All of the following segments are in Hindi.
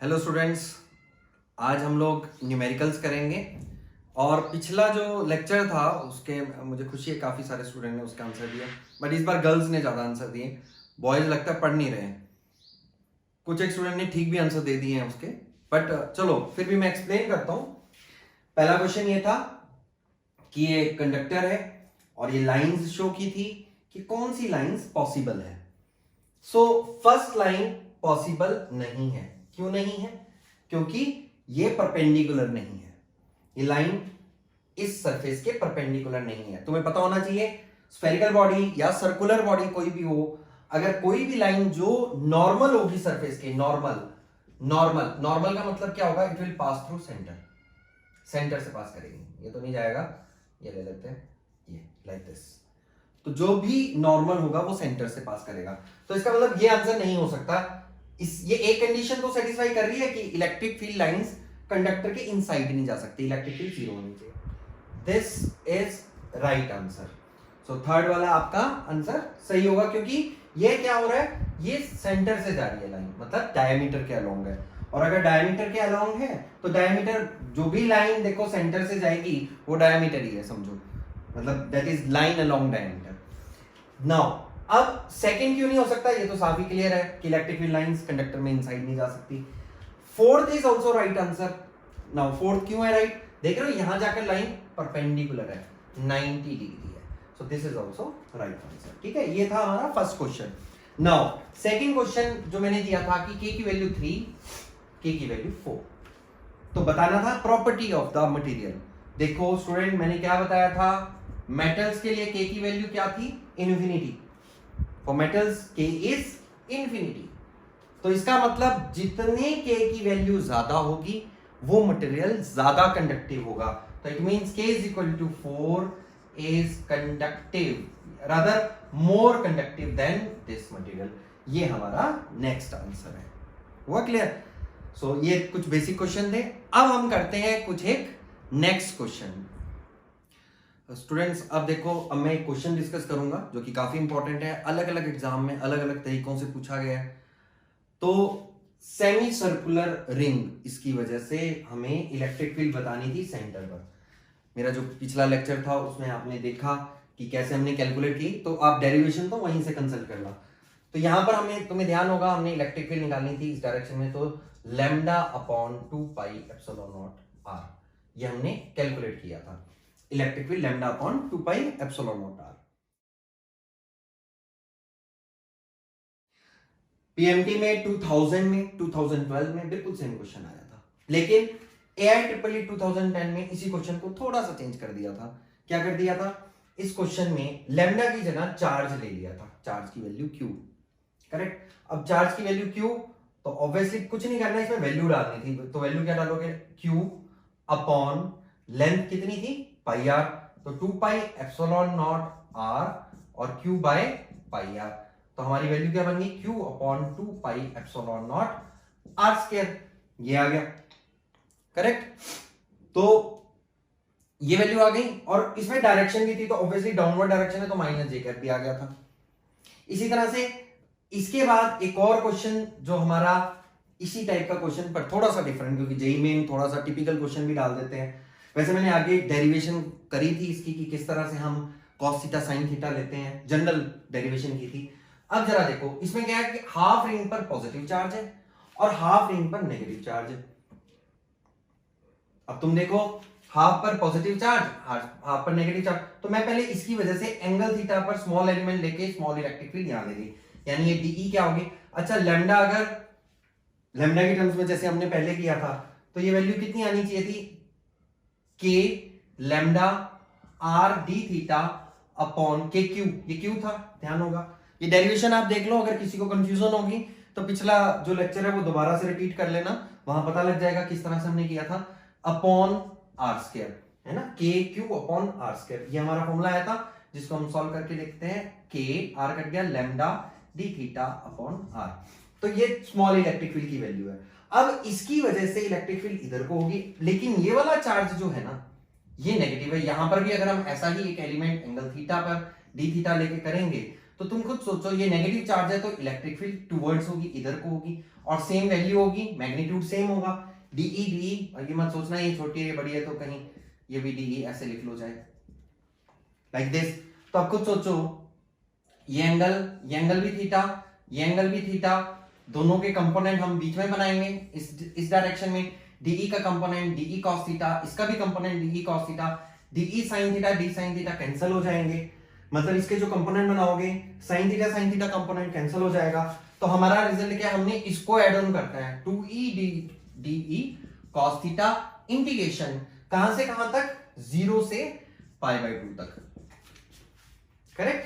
हेलो स्टूडेंट्स, आज हम लोग न्यूमेरिकल्स करेंगे। और पिछला जो लेक्चर था उसके मुझे खुशी है काफ़ी सारे स्टूडेंट ने उसका आंसर दिया, बट इस बार गर्ल्स ने ज़्यादा आंसर दिए। बॉयज लगता है पढ़ नहीं रहे हैं। कुछ एक स्टूडेंट ने ठीक भी आंसर दे दिए हैं उसके, बट चलो फिर भी मैं एक्सप्लेन करता हूँ। पहला क्वेश्चन ये था कि ये कंडक्टर है और ये लाइंस शो की थी कि कौन सी लाइंस पॉसिबल है। सो फर्स्ट लाइन पॉसिबल नहीं है। क्यों नहीं है? क्योंकि ये परपेंडिकुलर नहीं है। ये लाइन इस सरफेस के परपेंडिकुलर नहीं है। तुम्हें पता होना चाहिए स्फेरिकल बॉडी या सर्कुलर बॉडी कोई भी हो, अगर कोई भी लाइन जो नॉर्मल होगी सरफेस के, नॉर्मल नॉर्मल नॉर्मल का मतलब क्या होगा? It will pass through centre, centre से पास करेगी। ये तो नहीं जाएगा, ये ले लेते हैं, ये लाइक दिस। तो जो भी नॉर्मल होगा वो सेंटर से पास करेगा। तो इसका मतलब ये आंसर नहीं हो सकता। ये एक कंडीशन तो सेटिस्फाई कर रही है कि इलेक्ट्रिक फील्ड लाइंस कंडक्टर के इनसाइड नहीं जा सकती, इलेक्ट्रिक फील्ड जीरो होनी चाहिए। This is right answer. So third वाला आपका आंसर सही होगा, क्योंकि ये क्या हो रहा है, ये सेंटर से जा रही है लाइन, मतलब डायमीटर के अलोंग है। और अगर डायमीटर के अलोंग है तो डायमीटर, जो भी लाइन देखो सेंटर से जाएगी वो डायमीटर ही है, समझो, मतलब that is line along diameter. Now अब सेकंड क्यों नहीं हो सकता? ये तो साफ ही क्लियर है कि इलेक्ट्रिक फील्ड लाइंस कंडक्टर में इनसाइड नहीं जा सकती। Fourth is also right answer. Now fourth क्यों है राइट? देख रहे हो यहां जाकर लाइन परपेंडिकुलर है, 90 डिग्री है। So this is also right answer. ठीक है, ये था हमारा first question. Now second question जो मैंने दिया था कि k की वैल्यू 3, k की वैल्यू 4, तो बताना था प्रॉपर्टी ऑफ द मटेरियल। देखो स्टूडेंट, मैंने क्या बताया था? मेटल्स के लिए k की वैल्यू क्या थी? Infinity. For metals k is infinity. तो इसका मतलब जितने k की वैल्यू ज्यादा होगी वो मटेरियल ज्यादा कंडक्टिव होगा। तो it means k is equal to 4 is conductive, rather more conductive than this material. ये हमारा नेक्स्ट आंसर है। हुआ क्लियर? सो ये कुछ बेसिक क्वेश्चन थे। अब हम करते हैं कुछ एक नेक्स्ट क्वेश्चन। स्टूडेंट्स अब देखो, अब मैं एक क्वेश्चन डिस्कस करूंगा जो कि काफी इंपॉर्टेंट है, अलग अलग एग्जाम में अलग अलग तरीकों से पूछा गया है। तो सेमी सर्कुलर रिंग, इसकी वजह से हमें इलेक्ट्रिक फील्ड बतानी थी सेंटर पर। मेरा जो पिछला लेक्चर था उसमें आपने देखा कि कैसे हमने कैलकुलेट की, तो आप डेरिवेशन तो वहीं से कंसल्ट करना। तो यहां पर हमें, तुम्हें ध्यान होगा, हमने इलेक्ट्रिक फील्ड निकालनी थी इस डायरेक्शन में, तो lambda upon 2 pi epsilon naught r, ये हमने कैलकुलेट किया था। Electric field lambda upon 2 pi epsilon naught r. PMT में 2000 में 2012 में बिल्कुल सेम क्वेश्चन आया था, लेकिन AIEEE 2010 में इसी क्वेश्चन को थोड़ा सा चेंज कर दिया था। क्या कर दिया था? इस क्वेश्चन में लैम्डा की जगह चार्ज ले लिया था, चार्ज की वैल्यू Q। करेक्ट? अब चार्ज की वैल्यू Q, तो ऑब्वियसली कुछ नहीं करना, इसमें वैल्यू डालनी थी। तो वैल्यू क्या डालोगे? Q अपॉन लेंथ कितनी थी? पाई आर, तो 2 पाई एप्सिलॉन नॉट आर और Q बाय पाई आर। तो हमारी वैल्यू क्या बन गई? Q upon 2 pi epsilon naught r square. ये आ गया, करेक्ट? तो ये वैल्यू आ गई, और इसमें डायरेक्शन भी थी, तो ऑब्वियसली डाउनवर्ड डायरेक्शन है तो माइनस जे कैप भी आ गया था। इसी तरह से इसके बाद एक और क्वेश्चन जो हमारा इसी टाइप का क्वेश्चन पर थोड़ा सा डिफरेंट, क्योंकि जेईई में थोड़ा सा टिपिकल क्वेश्चन भी डाल देते हैं। वैसे मैंने आगे डेरिवेशन करी थी इसकी कि किस तरह से हम cos थीटा sin थीटा लेते हैं, जनरल डेरिवेशन की थी। अब जरा देखो, इसमें क्या है कि हाफ रिंग पर पॉजिटिव चार्ज है और हाफ रिंग पर नेगेटिव चार्ज है। अब तुम देखो, हाफ पर पॉजिटिव चार्ज, हाफ पर नेगेटिव चार्ज, तो मैं पहले इसकी वजह से एंगल थीटा पर स्मॉल एलिमेंट लेके स्मॉल इलेक्ट्रिक फील्ड यहां ले ली, यानी ये डीई क्या होगी? अच्छा, लैम्डा, अगर लैम्डा की टर्म्स में जैसे हमने पहले किया था, तो ये वैल्यू कितनी आनी चाहिए थी? के lambda R D theta upon के क्यू, ये क्यू था, ध्यान होगा। ये डेरिवेशन आप देख लो, अगर किसी को कंफ्यूजन होगी तो पिछला जो लेक्चर है वो दोबारा से रिपीट कर लेना, वहां पता लग जाएगा किस तरह से हमने किया था। अपॉन आर स्क्वायर, है ना, के क्यू अपॉन आर स्क्वायर, ये हमारा फॉर्मूला आया था, जिसको हम सॉल्व करके देखते हैं। के आर कट गया, lambda d theta upon r, तो ये स्मॉल इलेक्ट्रिक फील्ड की वैल्यू है। अब इसकी वजह से इलेक्ट्रिक फील्ड इधर को होगी, लेकिन ये वाला चार्ज जो है ना, ये नेगेटिव है। यहां पर भी अगर हम ऐसा ही एक एलिमेंट एंगल थीटा पर डी थीटा लेके करेंगे तो तुम खुद सोचो, ये नेगेटिव चार्ज है तो इलेक्ट्रिक फील्ड टुवर्ड्स होगी, इधर को होगी, और सेम वैल्यू होगी, मैग्नीट्यूड सेम होगा, डीई डीई। और ये मत सोचना ये छोटी है बड़ी है तो कहीं ये भी डीई ऐसे लिख लो जाए लाइक दिस। तो आप खुद सोचो, ये एंगल भी थीटा, ये एंगल भी थीटा, दोनों के कंपोनेंट हम बीच में बनाएंगे इस डायरेक्शन में। डीई का कंपोनेंट डीई cos थीटा, इसका भी component dE cos theta, dE sin theta d sin theta cancel हो जाएंगे, मतलब इसके जो कंपोनेंट बनाओगे sin थीटा कंपोनेंट कैंसिल हो जाएगा। तो हमारा रिजल्ट क्या है, हमने इसको ऐड ऑन करता है 2e DE cos theta integration कहां से कहां तक, 0 से π/2 तक, करेक्ट,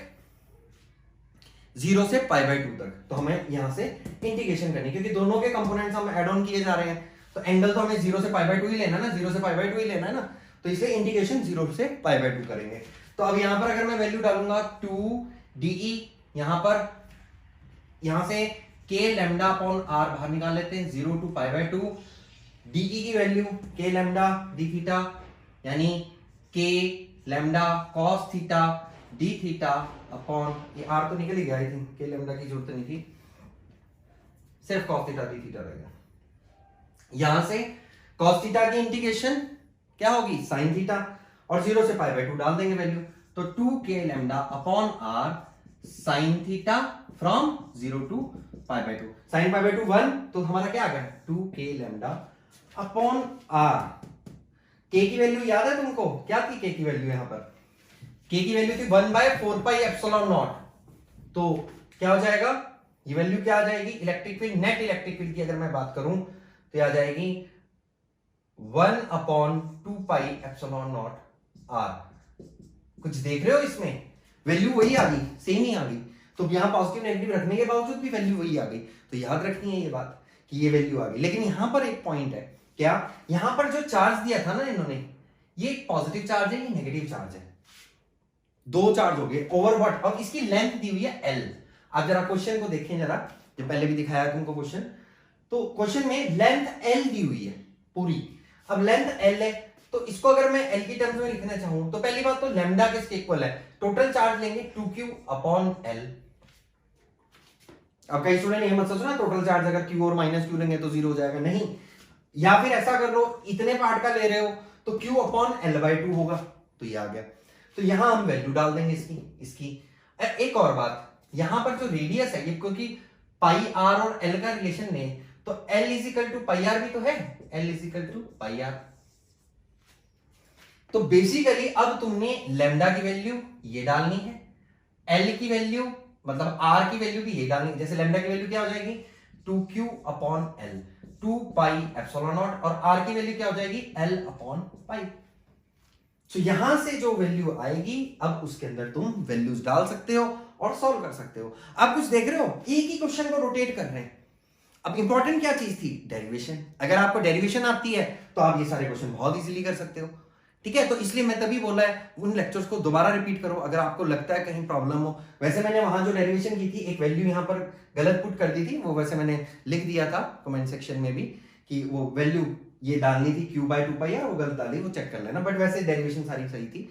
0 से π/2 तक। तो हमें यहां से इंटीग्रेशन करनी, क्योंकि दोनों के कंपोनेंट्स हम ऐड ऑन किए जा रहे हैं, तो एंगल तो हमें 0 से π/2 ही लेना है ना, 0 से π/2 ही लेना है ना, तो इसलिए इंटीग्रेशन 0 से π/2 करेंगे। तो अब यहां पर अगर मैं वैल्यू डालूंगा 2de, यहां से k लैम्डा अपॉन r बाहर निकाल लेते हैं, 0 to π/2, de की value k lambda d theta, यानी k lambda cos theta d theta upon, ये r तो निकल ही गया, आई थिंक k लैम्डा की जरूरत नहीं थी, सिर्फ cos थीटा d थीटा रहेगा। यहां से cos थीटा की इंटीग्रेशन क्या होगी, sin थीटा, और 0 से π/2 डाल देंगे वैल्यू, तो 2k lambda upon r sin theta from 0 to π/2, sin π/2 1, तो हमारा क्या आ गया 2k lambda upon r। k की वैल्यू याद है तुमको, क्या थी k की वैल्यू, यहां पर k की वैल्यू थी 1/4 पाई एप्सिलॉन नॉट। तो क्या हो जाएगा, ये वैल्यू क्या आ जाएगी, electric field, net electric field की अगर मैं बात करूं तो आ जाएगी 1/2 पाई एप्सिलॉन नॉट r। कुछ देख रहे हो इसमें, वैल्यू वही आ गई, सेम ही आ गई। तो यहां पॉजिटिव नेगेटिव रखने के बावजूद भी वैल्यू वही आ गई, तो याद रखनी है ये बात कि ये वैल्यू आ गई। लेकिन यहां पर एक पॉइंट है, क्या, यहां पर जो चार्ज दिया था ना इन्होंने, ये पॉजिटिव चार्ज है, ये नेगेटिव चार्ज है, दो चार्ज हो गए ओवर व्हाट, और इसकी लेंथ दी हुई है l। आप जरा क्वेश्चन को देखें जरा, जो पहले भी दिखाया तुमको क्वेश्चन, तो क्वेश्चन में लेंथ l दी हुई है पूरी। अब लेंथ l है, तो इसको अगर मैं l की टर्म्स में लिखना चाहूं तो पहली बात तो लैम्डा किसके इक्वल है, टोटल चार्ज लेंगे 2q अपॉन l। अब कई स्टूडेंट ये मत सोचो ना टोटल चार्ज अगर q और माइनस q लेंगे तो 0 हो जाएगा, नहीं, या फिर ऐसा कर लो इतने पार्ट का ले रहे हो तो q अपॉन l/2 होगा, तो ये आ गया। तो यहां हम वैल्यू डाल देंगे इसकी। एक और बात, यहां पर जो रेडियस है, ये क्योंकि पाई आर और एल का रिलेशन नहीं, तो L is equal to pi r भी तो है, L is equal to pi r. तो बेसिकली अब तुमने लैम्डा की वैल्यू ये डालनी है, L की वैल्यू मतलब R की वैल्यू भी ये डालनी है। जैसे लैम्डा की वैल्यू क्या हो जाएगी 2q upon L, 2 pi epsilon not, और R की वैल्यू क्या हो जाएगी L अपॉन पाई। तो यहां से जो वैल्यू आएगी अब उसके अंदर तुम वैल्यूज डाल सकते हो और सॉल्व कर सकते हो। आप कुछ देख रहे हो, एक ही क्वेश्चन को रोटेट कर रहे हैं। अब इंपॉर्टेंट क्या चीज थी, डेरिवेशन। अगर आपको डेरिवेशन आती है तो आप ये सारे क्वेश्चन बहुत इजीली कर सकते हो, ठीक है। तो इसलिए मैं तभी बोला है उन लेक्चर्स को दोबारा रिपीट करो अगर आपको लगता है कहीं प्रॉब्लम हो। वैसे मैंने वहां जो डेरिवेशन की थी एक वैल्यू यहां पर गलत पुट कर दी थी, वो वैसे मैंने लिख दिया था कमेंट सेक्शन में भी कि वो वैल्यू ये डालनी थी q/2 पाई आर, वो गलत डाली, वो चेक कर लेना, बट वैसे डेरिवेशन सारी सही थी।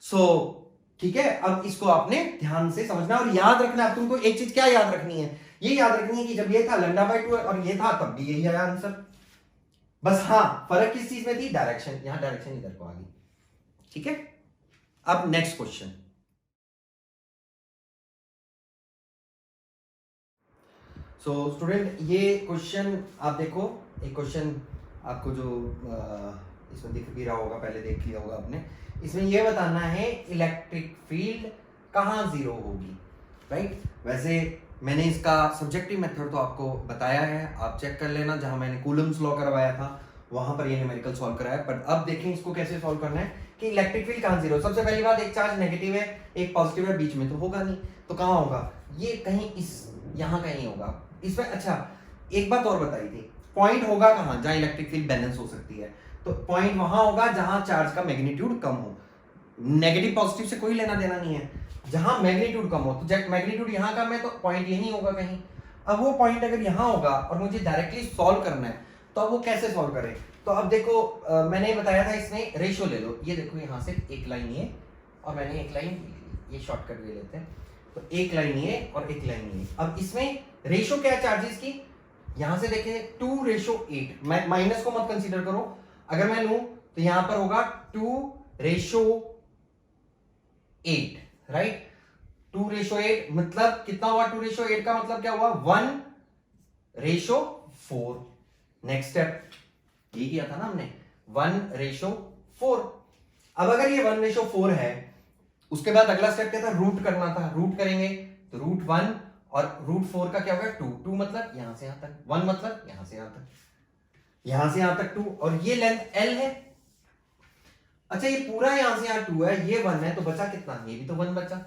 सो ठीक है, अब इसको आपने ध्यान से समझना और याद रखना। अब तुमको एक चीज क्या याद रखनी है, ये याद रखनी है कि जब ये था λ/2 और ये था तब भी यही आया आंसर। बस हाँ, फर्क किस चीज में थी, डायरेक्शन। यहां डायरेक्शन इधर को आ गई, ठीक है। अब नेक्स्ट क्वेश्चन, सो स्टूडेंट ये क्वेश्चन आप देखो, एक क्वेश्चन आपको जो इसमें दिख भी रहा होगा, पहले देख लिया होगा आपने। इसमें यह बताना है इलेक्ट्रिक फील्ड कहां जीरो होगी, राइट। वैसे मैंने इसका सब्जेक्टिव मेथड तो आपको बताया है, आप चेक कर लेना, जहां मैंने कूलम्स लॉ करवाया था वहां पर ये न्यूमेरिकल सॉल्व कराया। बट अब देखें इसको कैसे सॉल्व करना है कि इलेक्ट्रिक फील्ड कहां जीरो। सबसे पहली बात, एक चार्ज नेगेटिव है एक पॉजिटिव है, बीच में तो होगा नहीं, तो कहां होगा, ये कहीं इस यहां कहीं होगा इसमें। अच्छा एक बात और बताई थी, पॉइंट होगा कहां जहां इलेक्ट्रिक फील्ड बैलेंस हो सकती है, तो पॉइंट वहां होगा जहां चार्ज का मैग्नीट्यूड कम हो। नेगेटिव पॉजिटिव से कोई लेना देना नहीं है, जहां मैग्नीट्यूड कम हो। तो जब मैग्नीट्यूड यहां कम है तो पॉइंट यहीं होगा कहीं। अब वो पॉइंट अगर यहां होगा और मुझे डायरेक्टली सॉल्व करना है तो अब वो कैसे सॉल्व करें। तो अब देखो मैंने बताया था इसमें रेशियो ले लो, ये देखो यहां से एक लाइन ये और मैंने एक लाइन ये शॉर्टकट ले लेते हैं। तो एक लाइन ये और एक लाइन ये। अब इसमें रेशो क्या है चार्जेस की, यहां से देखें 2:8, माइनस को मत कंसीडर करो, अगर मैं लूं तो यहां पर होगा 2:8, राइट। 2:8 मतलब कितना हुआ, 2:8 का मतलब क्या हुआ, 1:4। नेक्स्ट स्टेप ये किया था ना हमने, 1:4। अब अगर ये 1:4 है, उसके बाद अगला स्टेप क्या था, रूट करना था। रूट करेंगे तो √1 और √4 का क्या होगा 2 मतलब यहां से यहां तक, 1 मतलब यहां से यहां तक, यहां से यहां तक 2, और ये लेंथ L है। अच्छा ये पूरा यहां से यहां 2 है, ये 1 है, तो बचा कितना, ये भी तो 1 बचा,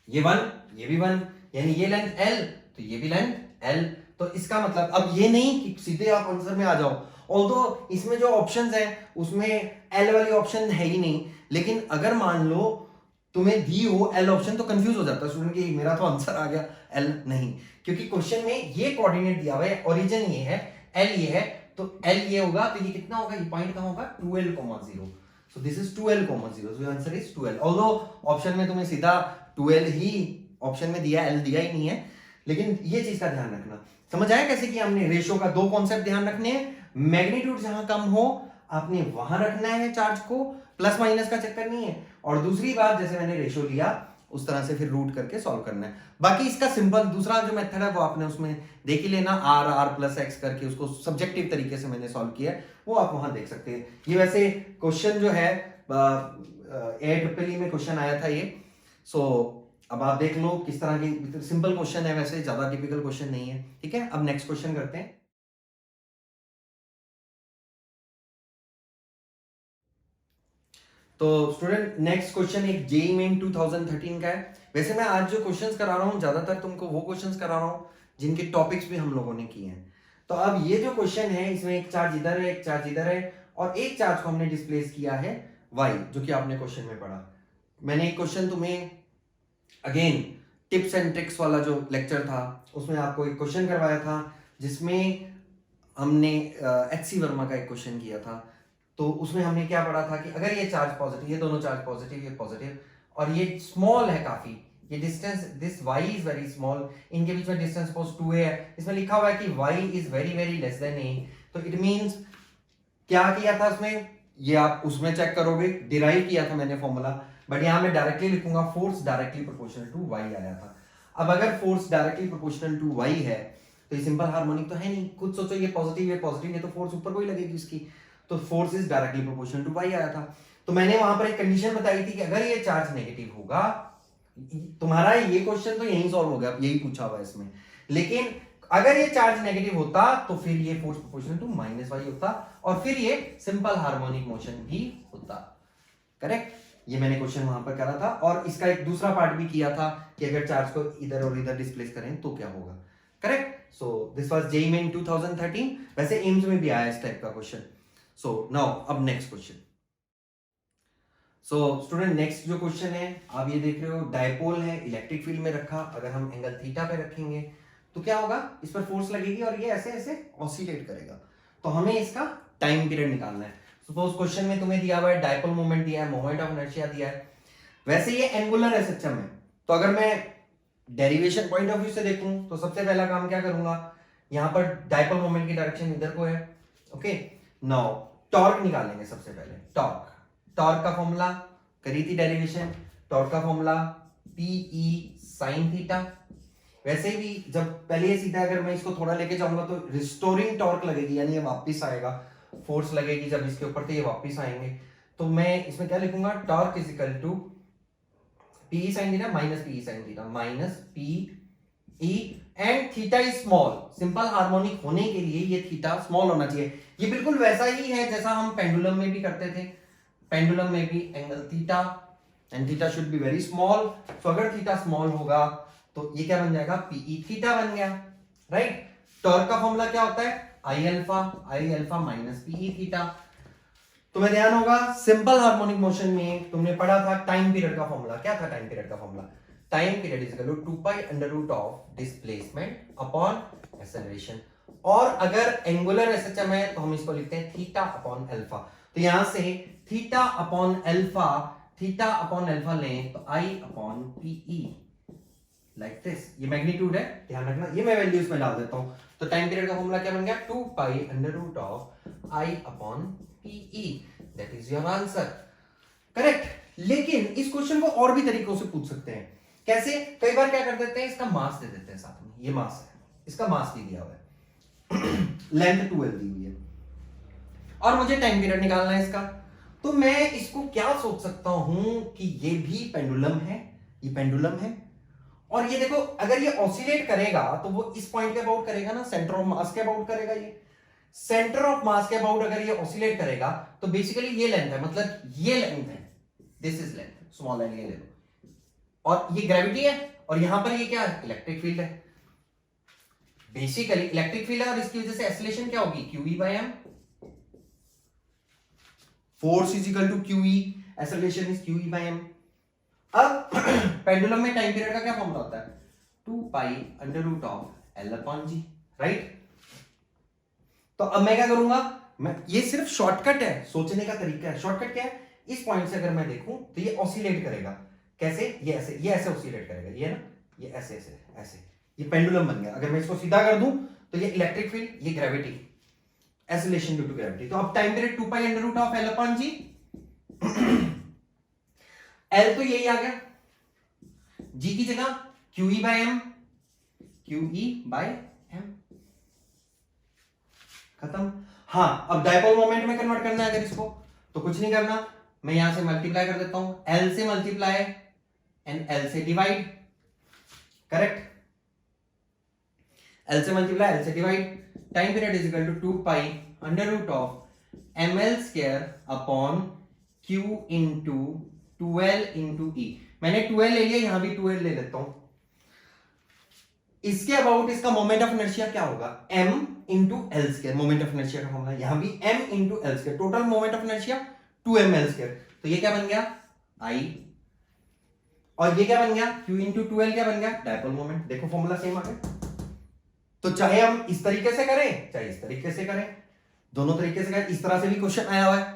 ये 1 ये भी 1, यानी ये लेंथ L तो ये भी लेंथ L। तो इसका मतलब अब ये नहीं कि सीधे आप आंसर में आ जाओ, ऑल्दो इसमें जो ऑप्शंस हैं उसमें L वाली ऑप्शन है ही नहीं, लेकिन अगर मान लो तुम्हें दी हो L ऑप्शन तो कंफ्यूज हो जाता है स्टूडेंट कि मेरा तो आंसर आ गया L नहीं, क्योंकि क्वेश्चन में ये कोऑर्डिनेट दिया हुआ है, ओरिजिन ये है, L ये है, तो L ये होगा, तो ये कितना होगा, ये पॉइंट कहां होगा, 2L,0। So this is 2L,0, so answer is 2L। Although option में तुम्हें सीधा 2L ही ऑप्शन में दिया, L दिया ही नहीं है, लेकिन ये चीज का ध्यान रखना। समझ आया कैसे कि हमने रेशो का 2 कॉन्सेप्ट ध्यान रखने हैं, मैग्नीट्यूड जहां कम हो आपने वहां रखना है चार्ज को, प्लस माइनस का चक्कर नहीं है, और दूसरी बात जैसे मैंने रेशो लिया उस तरह से फिर रूट करके सॉल्व करना है। बाकी इसका सिंपल दूसरा जो मेथड है वो आपने उसमें देख ही लेना, r+x करके उसको सब्जेक्टिव तरीके से मैंने सॉल्व किया, वो आप वहां देख सकते हैं। ये वैसे क्वेश्चन जो है AIEEE में क्वेश्चन आया था ये, सो अब आप देख लो किस तरह की सिंपल क्वेश्चन है, वैसे ज्यादा टिपिकल क्वेश्चन नहीं है, ठीक है। अब नेक्स्ट क्वेश्चन करते हैं। तो स्टूडेंट नेक्स्ट क्वेश्चन एक जेईई मेन 2013 का है। वैसे मैं आज जो क्वेश्चंस करा रहा हूँ ज्यादातर तुमको वो क्वेश्चंस करा रहा हूँ जिनके टॉपिक्स भी हम लोगों ने किए हैं। तो अब ये जो क्वेश्चन है इसमें एक चार्ज इधर है, एक चार्ज इधर है, और एक चार्ज को हमने डिस्प्लेस किया है y, जो कि आपने क्वेश्चन में पढ़ा। मैंने एक क्वेश्चन तुम्हें अगेन टिप्स एंड ट्रिक्स वाला जो लेक्चर था उसमें आपको एक क्वेश्चन करवाया था, जिसमें हमने HC वर्मा का एक क्वेश्चन किया था। तो उसमें हमने क्या पढ़ा था कि अगर ये चार्ज पॉजिटिव, ये दोनों चार्ज पॉजिटिव, ये पॉजिटिव, और ये स्मॉल है काफी, ये distance this y is very small, इनके बीच में डिस्टेंस सपोज 2a है, इसमें लिखा हुआ है कि y is very very less than a, तो इट मींस क्या किया था उसमें, ये आप उसमें चेक करोगे, डिराइव किया था मैंने फॉर्मूला, बट यहां मैं डायरेक्टली लिखूंगा force directly proportional to y आया था। अब अगर force directly proportional to y है तो ये सिंपल हार्मोनिक तो है नहीं, खुद सोचो ये पॉजिटिव है, पॉजिटिव है तो फोर्स ऊपर को ही लगेगी इसकी, तो force is directly proportional to y आया था। तो मैंने वहां पर एक कंडीशन बताई थी कि अगर ये चार्ज नेगेटिव होगा, तुम्हारा ये क्वेश्चन तो यही सॉल्व हो गया, यही पूछा हुआ है इसमें, लेकिन अगर ये चार्ज नेगेटिव होता तो फिर ये फोर्स प्रोपोर्शनल टू -y होता, और फिर ये सिंपल हार्मोनिक मोशन भी होता, करेक्ट। ये मैंने क्वेश्चन वहां पर करा था, और इसका एक दूसरा पार्ट भी किया था कि अगर चार्ज को इधर और इधर डिस्प्लेस करें तो क्या होगा, correct. So this was JEE main 2013, वैसे एम्स में भी आया इस टाइप का क्वेश्चन। सो नाउ अब next question. So student next जो क्वेश्चन है आप ये देख रहे हो, डायपोल है, इलेक्ट्रिक फील्ड में रखा, अगर हम एंगल थीटा पे रखेंगे तो क्या होगा, इस पर फोर्स लगेगी और ये ऐसे ऐसे ऑसिलेट करेगा, तो हमें इसका टाइम पीरियड निकालना है। सपोज क्वेश्चन में तुम्हें दिया हुआ है डायपोल मोमेंट दिया है, मोमेंट ऑफ इनर्शिया दिया है, वैसे ये एंगुलर है सिस्टम में, तो अगर मैं डेरिवेशन पॉइंट ऑफ व्यू से देखूं तो सबसे पहला काम क्या करूंगा, यहां पर डायपोल मोमेंट की डायरेक्शन इधर को है, ओके। नाउ टॉर्क निकालेंगे सबसे पहले, टॉर्क का फॉर्मूला करी थी डेरिवेशन, टॉर्क का फॉर्मूला PE sin थीटा। वैसे भी जब पहले ये सीधा, अगर मैं इसको थोड़ा लेके जाऊंगा तो रिस्टोरिंग टॉर्क लगेगी, यानी ये वापस आएगा, फोर्स लगेगी जब इसके ऊपर तो ये वापस आएंगे, तो मैं इसमें क्या लिखूंगा, torque is equal to PE sin theta minus PE sin theta minus PE, and theta is small, simple harmonic होने के लिए ये थीटा स्मॉल होना चाहिए। ये बिल्कुल वैसा ही है जैसा हम पेंडुलम में भी करते थे, पेंडुलम में भी angle theta and theta should be very small, तो अगर थीटा स्मॉल होगा तो ये क्या बन जाएगा, PE थीटा बन गया, राइट। टॉर्क का फॉर्मूला क्या होता है, I alpha minus PE theta. तुम्हें ध्यान होगा सिंपल हार्मोनिक मोशन में तुमने पढ़ा था टाइम पीरियड का फॉर्मूला, क्या था टाइम पीरियड का formula, time period is equal to 2π of displacement upon acceleration, और अगर एंगुलर SHM है तो हम इसको लिखते हैं थीटा अपॉन अल्फा। तो यहां से theta upon alpha, theta upon alpha लें तो आई अपॉन पीई लाइक दिस, ये मैग्नीट्यूड है, ध्यान रखना, ये मैं वैल्यूज में डाल देता हूं। तो टाइम पीरियड का फॉर्मूला क्या बन गया, 2 pi under root of I upon PE, that is your answer, correct. लेकिन इस क्वेश्चन को और भी तरीकों से पूछ सकते हैं। कैसे, कई बार क्या कर देते हैं, इसका मास दे देते हैं साथ में, ये मास है, इसका मास भी दिया हुआ है लेंथ 2l दी हुई है और मुझे टाइम पीरियड निकालना है इसका, तो मैं इसको क्या सोच सकता हूं कि ये भी पेंडुलम है, ये पेंडुलम है, और ये देखो अगर ये ऑसिलेट करेगा तो वो इस पॉइंट के अबाउट करेगा ना, सेंटर ऑफ मास के अबाउट करेगा, ये सेंटर ऑफ मास के अबाउट अगर ये ऑसिलेट करेगा तो बेसिकली ये लेंथ है, मतलब ये लेंथ है, this is length, small n ये ले लो, और ये ग्रेविटी है, और यहां पर ये क्या है, इलेक्ट्रिक फील्ड है, बेसिकली इलेक्ट्रिक फील्ड है, और इसकी वजह से एक्सीलरेशन क्या होगी, QE by m, force is equal to QE, acceleration is QE by m। अब पेंडुलम में टाइम पीरियड का क्या फॉर्मूला होता है, 2 pi under root of L upon G, right. तो अब मैं क्या करूंगा, मैं ये सिर्फ शॉर्टकट है, सोचने का तरीका है। शॉर्टकट क्या है, इस पॉइंट से अगर मैं देखूं तो ये ऑसिलेट करेगा, कैसे, ये ऐसे ऑसिलेट करेगा, ये ना, ये ऐसे ऐसे ऐसे, ये पेंडुलम बन गया। अगर मैं इसको सीधा कर दूं तो ये इलेक्ट्रिक फील्ड, ये gravity, acceleration due to gravity. तो अब time period 2 pi under root of L upon G, L तो यही आ गया, G की जगह QE by m, QE by m, खत्म। हाँ, अब डायपोल मोमेंट में कन्वर्ट करना है अगर इसको, तो कुछ नहीं करना, मैं यहां से मल्टीप्लाई कर देता हूं, L से मल्टीप्लाई एंड L से डिवाइड, करेक्ट, L से मल्टीप्लाई L से divide, time period is equal to 2 pi under root of ml square upon q into 2l into e। मैंने 2l ले लिया, यहां भी 2l ले लेता हूं। इसके अबाउट इसका मोमेंट ऑफ इनर्शिया क्या होगा, m into L square, moment of inertia का फॉर्मूला, यहां भी m into L square, total moment of inertia 2ml square. तो ये क्या बन गया, I, और ये क्या बन गया, q इंटू 2l क्या बन गया, डायपोल मोमेंट। देखो फॉर्मूला सेम आ गया। तो चाहे हम इस तरीके से करें, चाहे इस तरीके से करें, दोनों तरीके से करें, इस तरह से भी क्वेश्चन आया हुआ है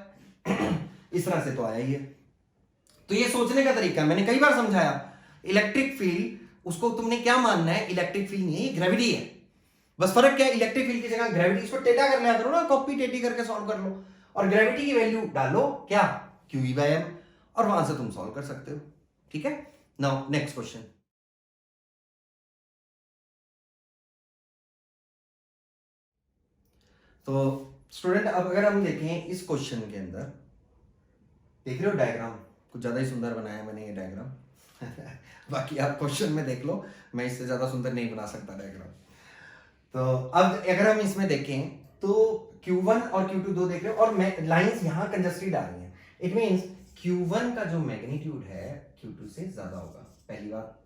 इस तरह से तो आया ही है। तो ये सोचने का तरीका, मैंने कई बार समझाया, इलेक्ट्रिक फील्ड, उसको तुमने क्या मानना है, इलेक्ट्रिक फील्ड नहीं है, ग्रेविटी है, बस फर्क क्या है, इलेक्ट्रिक फील्ड की जगह ग्रेविटी, इसको टेटा कर लिया करो ना, कॉपी टेटी करके सॉल्व कर लो, और ग्रेविटी की वैल्यू डालो क्या, QE by m, और वहां से तुम सॉल्व कर सकते हो, ठीक है। Now next question. तो स्टूडेंट अब अगर हम देखें इस क्वेश्चन के अंदर, देख रहे हो डायग्राम, कुछ ज्यादा ही सुंदर बनाया मैंने ये डायग्राम बाकी आप क्वेश्चन में देख लो, मैं इससे ज्यादा सुंदर नहीं बना सकता डायग्राम। तो अब अगर हम इसमें देखें तो Q1 और Q2 दो देख रहे हो, और लाइंस यहाँ कंजस्टेड आ रही हैं, इट मींस Q1 का जो मैग्नीट्यूड है Q2 से ज्यादा होगा, पहली बात।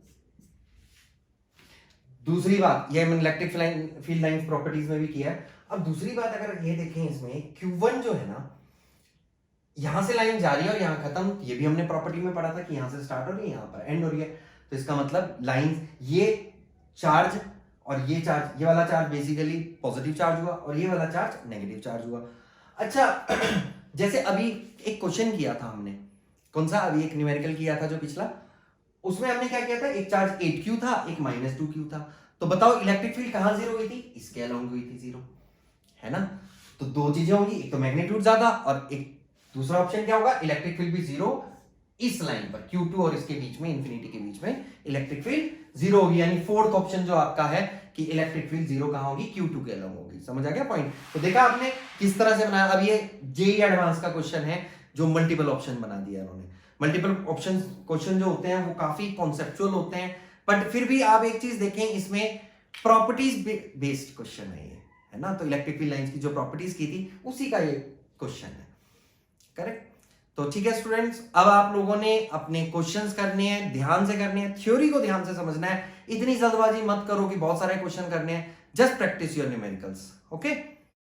दूसरी बात, ये मैंने इलेक्ट्रिक फील्ड लाइंस प्रॉपर्टीज में भी किया है। अब दूसरी बात अगर ये देखें इसमें, Q1 जो है ना, यहां से लाइन जा रही है और यहां खत्म, ये भी हमने प्रॉपर्टी में पढ़ा था कि यहां से स्टार्ट हो रही है, यहां पर एंड हो रही है, तो इसका मतलब लाइन, ये चार्ज और ये चार्ज, ये वाला चार्ज बेसिकली पॉजिटिव चार्ज हुआ और ये वाला चार्ज नेगेटिव चार्ज हुआ। अच्छा जैसे अभी एक क्वेश्चन किया था हमने, कौन सा, अभी एक न्यूमेरिकल किया था जो पिछला, उसमें हमने क्या किया था, एक चार्ज 8q था, एक -2q था, तो बताओ इलेक्ट्रिक फील्ड कहां जीरो हुई थी, इसके अलोंग हुई थी जीरो, है ना। तो दो चीजें होंगी, एक तो मैग्नीट्यूड ज्यादा, और एक दूसरा ऑप्शन क्या होगा, इलेक्ट्रिक फील्ड भी जीरो इस लाइन पर, Q2 और इसके बीच में, इंफिनिटी के बीच में इलेक्ट्रिक फील्ड जीरो होगी, यानी फोर्थ ऑप्शन जो आपका है कि इलेक्ट्रिक फील्ड जीरो कहां होगी, Q2 के अलोंग होगी। समझ आ गया पॉइंट। तो देखा आपने किस तरह से बनाया। अब ये जेईई एडवांस का क्वेश्चन है जो मल्टीपल ऑप्शन बना दिया उन्होंने। मल्टीपल ऑप्शन क्वेश्चन जो होते हैं वो काफी कॉन्सेप्चुअल होते हैं, बट फिर भी आप एक चीज देखें, इसमें प्रॉपर्टीज बेस्ड क्वेश्चन है ये, है ना। तो इलेक्ट्रिक फील्ड लाइंस की जो प्रॉपर्टीज की थी उसी का ये क्वेश्चन है, करेक्ट। तो ठीक है स्टूडेंट्स, अब आप लोगों ने अपने क्वेश्चंस करने हैं, ध्यान से करने हैं, थ्योरी को ध्यान से समझना है, इतनी जल्दबाजी मत करो कि बहुत सारे क्वेश्चन करने हैं, just practice your numericals, okay.